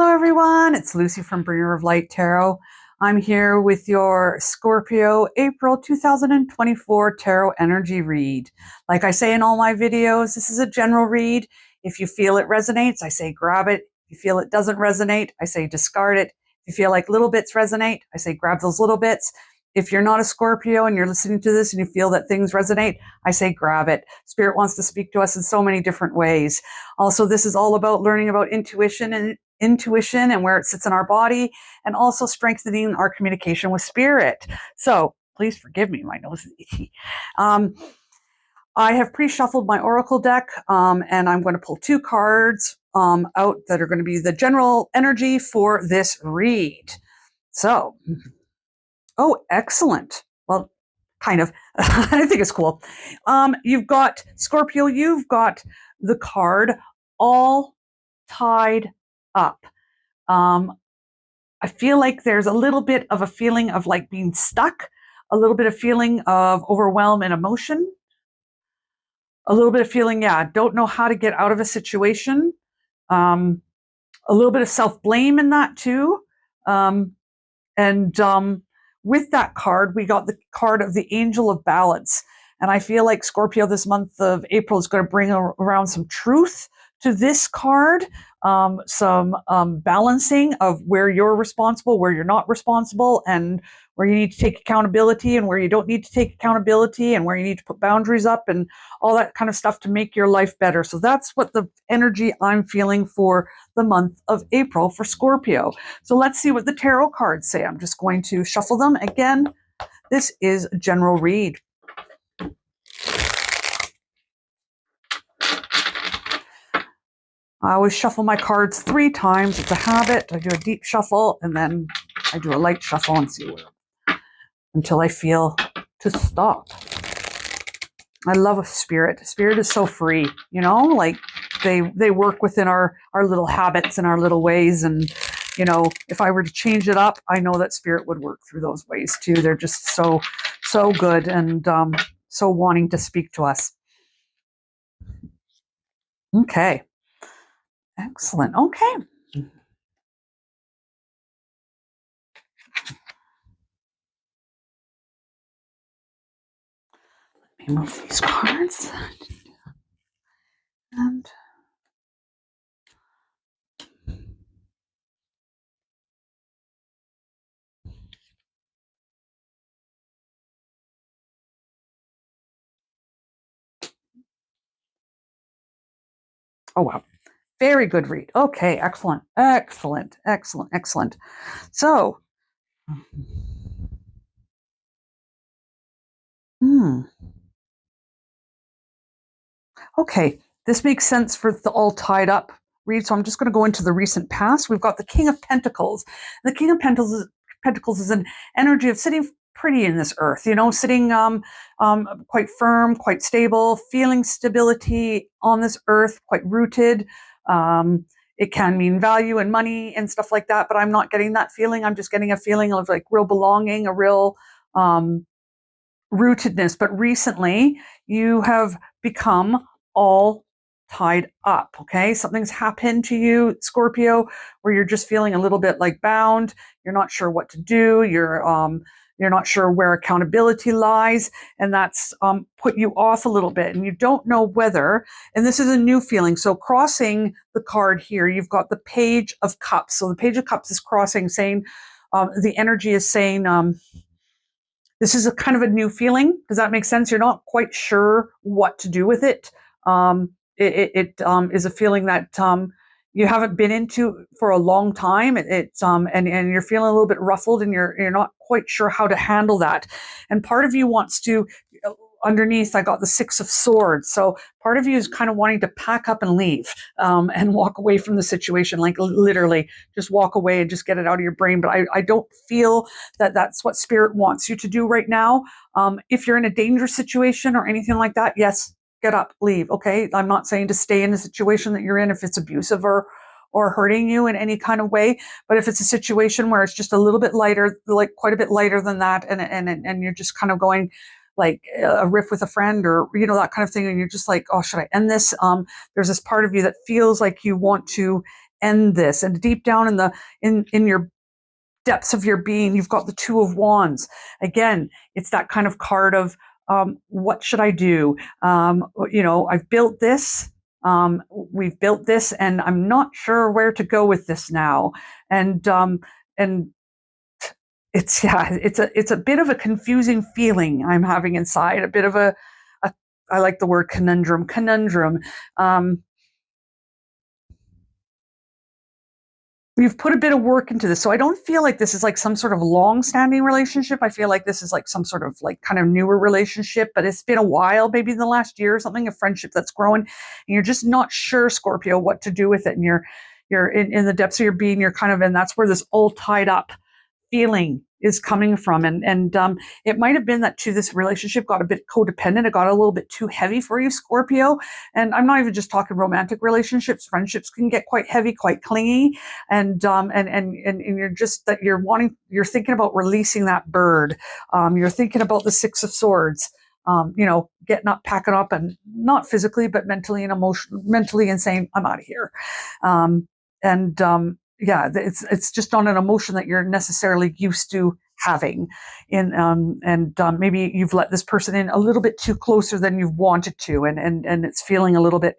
Hello everyone, it's Lucy from Bringer of Light Tarot. I'm here with your Scorpio April 2024 Tarot Energy Read. Like I say in all my videos, this is a general read. If you feel it resonates, I say grab it. If you feel it doesn't resonate, I say discard it. If you feel like little bits resonate, I say grab those little bits. If you're not a Scorpio and you're listening to this and you feel that things resonate, I say grab it. Spirit wants to speak to us in so many different ways. Also, this is all about learning about intuition and where it sits in our body, and also strengthening our communication with spirit. So please forgive me, my nose is itchy. I have pre-shuffled my oracle deck, and I'm going to pull two cards out that are going to be the general energy for this read. So, oh, excellent. Well, kind of. I think it's cool. You've got Scorpio, you've got the card all tied up. I feel like there's a little bit of a feeling of like being stuck, a little bit of feeling of overwhelm and emotion, a little bit of feeling, don't know how to get out of a situation, a little bit of self-blame in that too. And with that card, we got the card of the Angel of Balance. And I feel like Scorpio this month of April is going to bring around some truth to this card, some balancing of where you're responsible, where you're not responsible, and where you need to take accountability and where you don't need to take accountability, and where you need to put boundaries up and all that kind of stuff to make your life better. So that's what the energy I'm feeling for the month of April for Scorpio. So let's see what the tarot cards say. I'm just going to shuffle them. Again, this is a general read. I always shuffle my cards 3 times. It's a habit. I do a deep shuffle and then I do a light shuffle and see where, until I feel to stop. I love a spirit. Spirit is so free, you know, like they work within our little habits and our little ways. And, you know, if I were to change it up, I know that spirit would work through those ways too. They're just so good and so wanting to speak to us. Okay. Excellent. Okay. Let me move these cards. And oh, wow. Very good read. Okay, excellent, excellent, excellent, excellent. So, okay, this makes sense for the all tied up read. So I'm just going to go into the recent past. We've got the King of Pentacles. The King of Pentacles is an energy of sitting pretty in this earth, you know, sitting quite firm, quite stable, feeling stability on this earth, quite rooted. It can mean value and money and stuff like that, but I'm not getting that feeling. I'm just getting a feeling of like real belonging, a real rootedness. But recently you have become all tied up. Okay. Something's happened to you, Scorpio, where you're just feeling a little bit like bound. You're not sure what to do. You're not sure where accountability lies, and that's put you off a little bit, and you don't know whether, and this is a new feeling. So crossing the card here, you've got the Page of Cups. So the Page of Cups is crossing, saying, the energy is saying, this is a kind of a new feeling. Does that make sense? You're not quite sure what to do with it. It is a feeling that you haven't been into for a long time. And you're feeling a little bit ruffled, and you're not quite sure how to handle that. And part of you wants to. Underneath, I got the Six of Swords. So part of you is kind of wanting to pack up and leave, and walk away from the situation, like literally just walk away and just get it out of your brain. But I don't feel that that's what Spirit wants you to do right now. If you're in a dangerous situation or anything like that, yes, get up, leave. Okay. I'm not saying to stay in the situation that you're in if it's abusive or hurting you in any kind of way. But if it's a situation where it's just a little bit lighter, like quite a bit lighter than that, and you're just kind of going like a riff with a friend, or, you know, that kind of thing, and you're just like, oh, should I end this? There's this part of you that feels like you want to end this. And deep down in your depths of your being, you've got the Two of Wands. Again, it's that kind of card of, what should I do? I've built this. We've built this, and I'm not sure where to go with this now. And it's a bit of a confusing feeling I'm having inside. A bit of a I like the word conundrum. Conundrum. Um, You've put a bit of work into this. So I don't feel like this is like some sort of long-standing relationship. I feel like this is like some sort of like kind of newer relationship, but it's been a while, maybe in the last year or something, a friendship that's growing, and you're just not sure, Scorpio, what to do with it. And you're in the depths of your being, you're kind of, and that's where this all tied up feeling is coming from. And it might have been that too, this relationship got a bit codependent. It got a little bit too heavy for you, Scorpio. And I'm not even just talking romantic relationships. Friendships can get quite heavy, quite clingy. And you're just that you're thinking about releasing that bird. You're thinking about the Six of Swords. Getting up, packing up, and not physically, but mentally and mentally, and saying, I'm out of here. Yeah, it's just on an emotion that you're necessarily used to having maybe you've let this person in a little bit too closer than you've wanted to, and it's feeling a little bit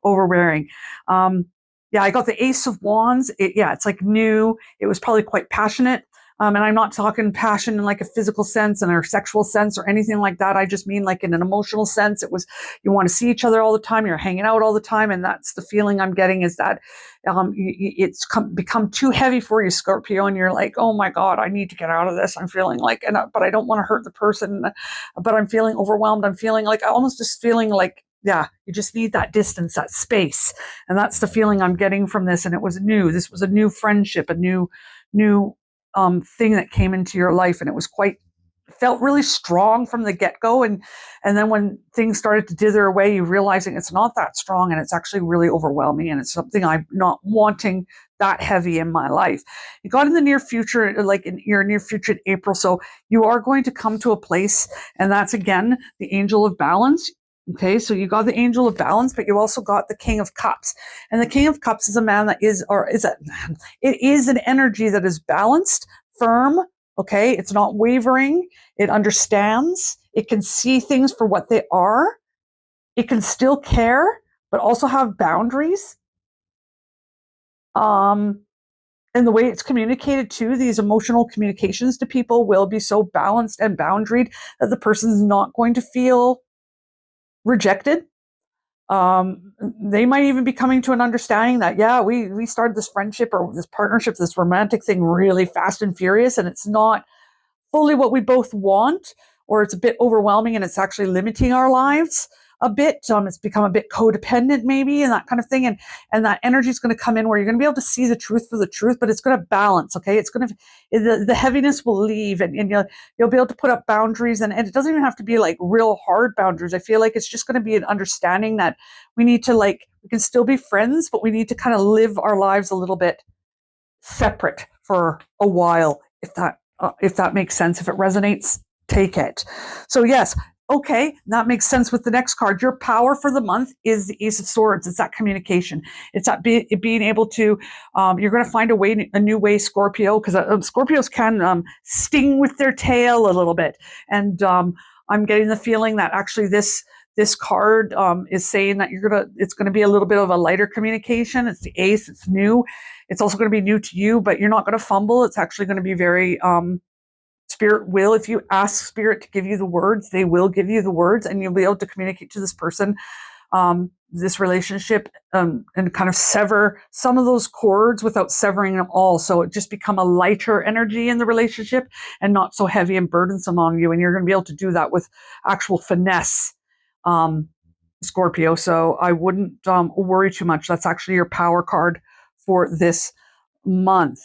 overbearing. Yeah, I got the Ace of Wands. It's like new. It was probably quite passionate. And I'm not talking passion in like a physical sense and or sexual sense or anything like that. I just mean like in an emotional sense. It was, you want to see each other all the time. You're hanging out all the time. And that's the feeling I'm getting, is that it's become too heavy for you, Scorpio. And you're like, oh my God, I need to get out of this. I'm feeling like, but I don't want to hurt the person, but I'm feeling overwhelmed. I'm feeling like, almost just feeling like, yeah, you just need that distance, that space. And that's the feeling I'm getting from this. And it was new. This was a new friendship, a new thing that came into your life, and it was felt really strong from the get-go, and then when things started to dither away, you realizing it's not that strong, and it's actually really overwhelming, and it's something I'm not wanting that heavy in my life. You got in the near future, like in your near future in April, so you are going to come to a place, and that's again the Angel of Balance. Okay, so you got the Angel of Balance, but you also got the King of Cups. And the King of Cups is a man that it is an energy that is balanced, firm, okay? It's not wavering. It understands. It can see things for what they are. It can still care, but also have boundaries. And the way it's communicated to, these emotional communications to people will be so balanced and boundaried that the person's not going to feel rejected. They might even be coming to an understanding that, yeah, we started this friendship or this partnership, this romantic thing really fast and furious, and it's not fully what we both want, or it's a bit overwhelming and it's actually limiting our lives a bit. It's become a bit codependent maybe, and that kind of thing. And that energy is going to come in where you're going to be able to see the truth for the truth, but it's going to balance. Okay. It's going to, the heaviness will leave, and you'll be able to put up boundaries, and it doesn't even have to be like real hard boundaries. I feel like it's just going to be an understanding that we need to, like, we can still be friends, but we need to kind of live our lives a little bit separate for a while, if that makes sense. If it resonates, take it. So yes, okay, that makes sense with the next card. Your power for the month is the Ace of Swords. It's that communication. It's that being able to, you're going to find a new way, Scorpio, because Scorpios can sting with their tail a little bit. And I'm getting the feeling that actually this card is saying that it's going to be a little bit of a lighter communication. It's the Ace. It's new. It's also going to be new to you, but you're not going to fumble. It's actually going to be very, Spirit will, if you ask Spirit to give you the words, they will give you the words, and you'll be able to communicate to this person, this relationship, and kind of sever some of those cords without severing them all. So it just become a lighter energy in the relationship and not so heavy and burdensome on you. And you're going to be able to do that with actual finesse, Scorpio. So I wouldn't worry too much. That's actually your power card for this month.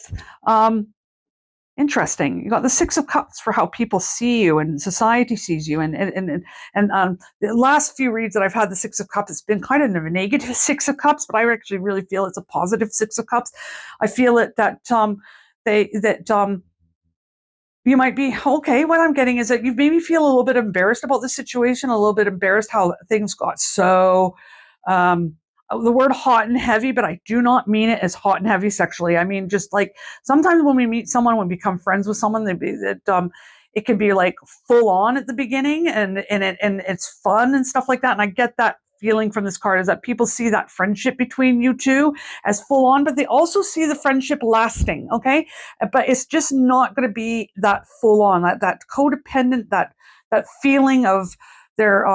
Interesting. You got the Six of Cups for how people see you and society sees you. And the last few reads that I've had the Six of Cups, it's been kind of a negative Six of Cups, but I actually really feel it's a positive Six of Cups. I feel it that you might be okay. What I'm getting is that you maybe feel a little bit embarrassed about the situation, a little bit embarrassed how things got so the word hot and heavy, but I do not mean it as hot and heavy sexually. I mean, just like sometimes when we meet someone, when we become friends with someone, it can be like full on at the beginning, and it's fun and stuff like that. And I get that feeling from this card is that people see that friendship between you two as full on, but they also see the friendship lasting. Okay, but it's just not going to be that full on, that codependent, that feeling of their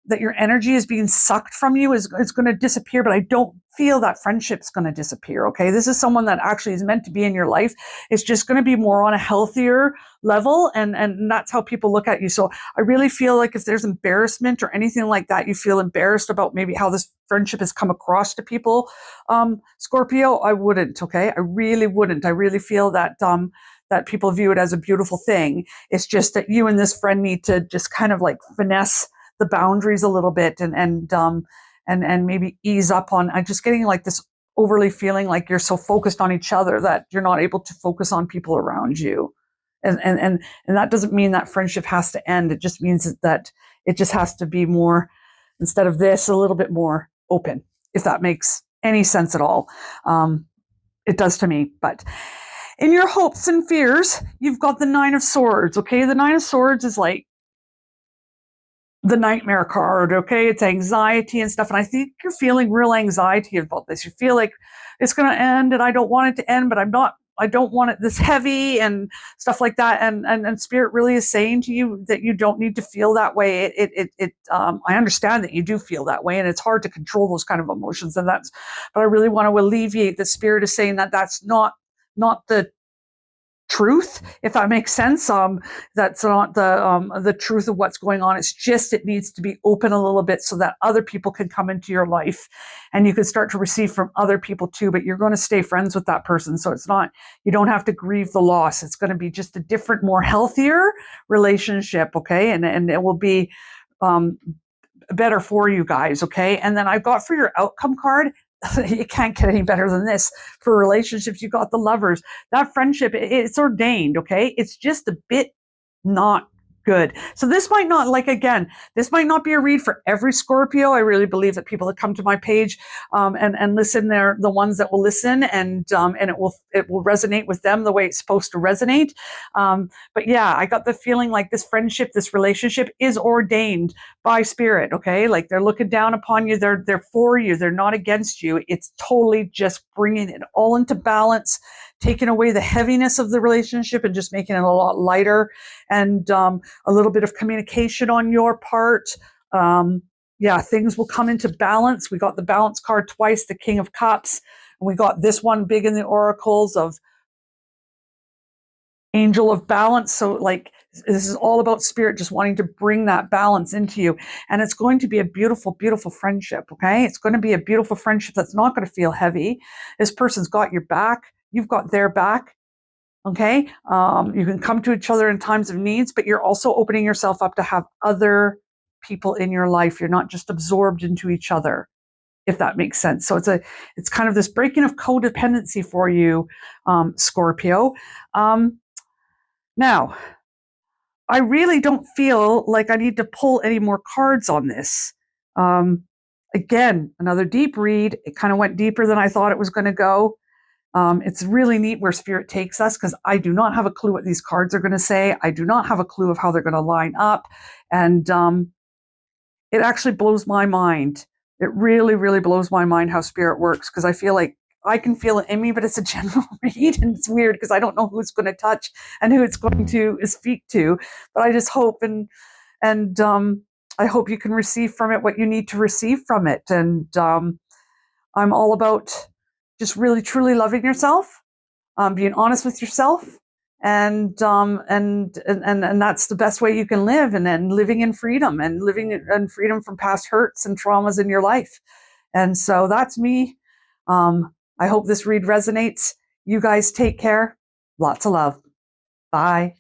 that your energy is being sucked from you is going to disappear, but I don't feel that friendship's going to disappear. Okay, this is someone that actually is meant to be in your life. It's just going to be more on a healthier level, and that's how people look at you. So I really feel like if there's embarrassment or anything like that, you feel embarrassed about maybe how this friendship has come across to people, Scorpio, I wouldn't. Okay, I really wouldn't. I really feel that that people view it as a beautiful thing. It's just that you and this friend need to just kind of like finesse the boundaries a little bit, and maybe ease up on. I'm just getting like this overly feeling like you're so focused on each other that you're not able to focus on people around you. And that doesn't mean that friendship has to end. It just means that it just has to be more, instead of this, a little bit more open, if that makes any sense at all. It does to me. But in your hopes and fears, you've got the Nine of Swords. Okay, the Nine of Swords is like the nightmare card. Okay, it's anxiety and stuff, and I think you're feeling real anxiety about this. You feel like it's going to end, and I don't want it to end, but I don't want it this heavy and stuff like that. And Spirit really is saying to you that you don't need to feel that way. I understand that you do feel that way, and it's hard to control those kind of emotions, but I really want to alleviate that. Spirit is saying that that's not the truth, if that makes sense. That's not the truth of what's going on. It's just, it needs to be open a little bit so that other people can come into your life, and you can start to receive from other people too. But you're going to stay friends with that person, so it's not, you don't have to grieve the loss. It's going to be just a different, more healthier relationship. Okay, and it will be better for you guys. Okay, and then I've got for your outcome card. You can't get any better than this for relationships. You got the Lovers. That friendship, it's ordained. Okay, it's just a bit not good. So this might not, like, again, this might not be a read for every Scorpio. I really believe that people that come to my page and listen, they're the ones that will listen, and it will resonate with them the way it's supposed to resonate. But yeah, I got the feeling like this friendship, this relationship is ordained by Spirit. Okay, like they're looking down upon you. They're for you. They're not against you. It's totally just bringing it all into balance, taking away the heaviness of the relationship and just making it a lot lighter, and a little bit of communication on your part. Yeah, things will come into balance. We got the balance card twice, the King of Cups, and we got this one big in the oracles of Angel of Balance. So like, this is all about Spirit just wanting to bring that balance into you. And it's going to be a beautiful, beautiful friendship. Okay, it's going to be a beautiful friendship that's not going to feel heavy. This person's got your back, you've got their back. Okay, you can come to each other in times of needs, but you're also opening yourself up to have other people in your life. You're not just absorbed into each other, if that makes sense. So it's kind of this breaking of codependency for you, Scorpio. Now, I really don't feel like I need to pull any more cards on this. Again, another deep read. It kind of went deeper than I thought it was going to go. It's really neat where Spirit takes us, because I do not have a clue what these cards are going to say. I do not have a clue of how they're going to line up. And it actually blows my mind. It really, really blows my mind how Spirit works, because I feel like I can feel it in me, but it's a general read, and it's weird because I don't know who it's going to touch and who it's going to speak to. But I just hope and I hope you can receive from it what you need to receive from it. And I'm all about just really truly loving yourself, being honest with yourself, and that's the best way you can live, and then living in freedom, and living in freedom from past hurts and traumas in your life. And so that's me. I hope this read resonates. You guys take care. Lots of love. Bye.